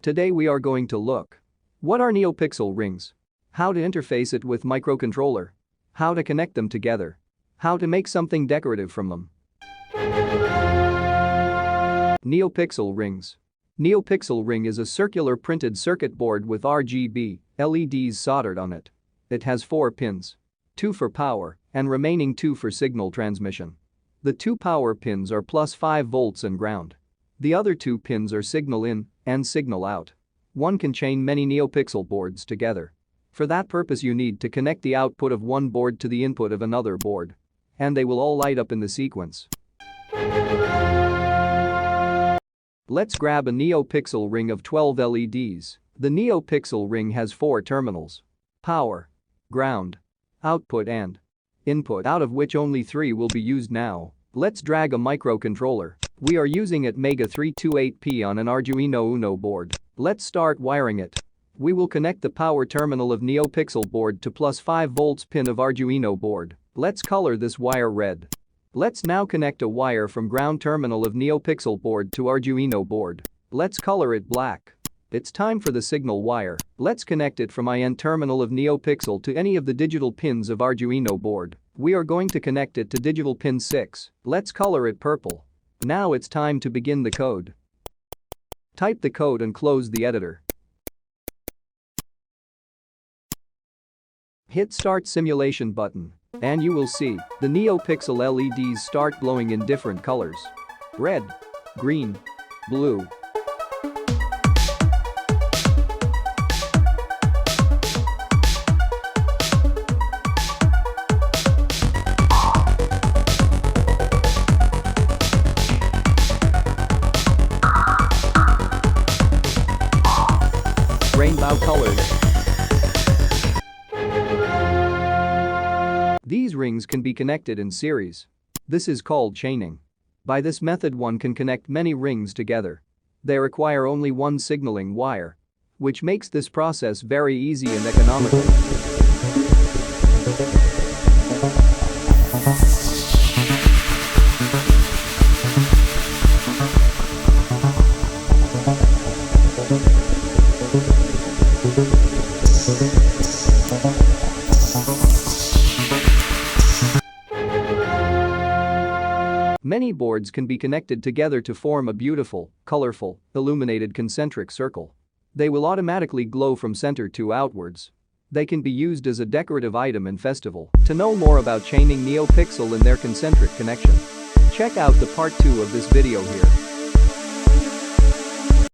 Today we are going to look. What are Neopixel rings? How to interface it with microcontroller. How to connect them together. How to make something decorative from them. Neopixel rings. Neopixel ring is a circular printed circuit board with RGB LEDs soldered on it. It has 4 pins. 2 for power and remaining 2 for signal transmission. The 2 power pins are plus 5 volts and ground. The other 2 pins are signal in and signal out. One can chain many Neopixel boards together. For that purpose you need to connect the output of one board to the input of another board. And they will all light up in the sequence. Let's grab a Neopixel ring of 12 LEDs. The Neopixel ring has 4 terminals. Power, ground, output and input, out of which only 3 will be used now. Let's drag a microcontroller. We are using it Mega 328P on an Arduino Uno board. Let's start wiring it. We will connect the power terminal of Neopixel board to plus 5 volts pin of Arduino board. Let's color this wire red. Let's now connect a wire from ground terminal of Neopixel board to Arduino board. Let's color it black. It's time for the signal wire. Let's connect it from IN terminal of Neopixel to any of the digital pins of Arduino board. We are going to connect it to digital pin 6. Let's color it purple. Now it's time to begin the code. Type the code and close the editor. Hit Start Simulation button. And you will see the Neopixel LEDs start glowing in different colors. Red, green, blue. Rainbow colors. These rings can be connected in series. This is called chaining. By this method one can connect many rings together. They require only one signaling wire, which makes this process very easy and economical. Many boards can be connected together to form a beautiful, colorful, illuminated concentric circle. They will automatically glow from center to outwards. They can be used as a decorative item in festival. To know more about chaining Neopixel and their concentric connection, check out the part 2 of this video here.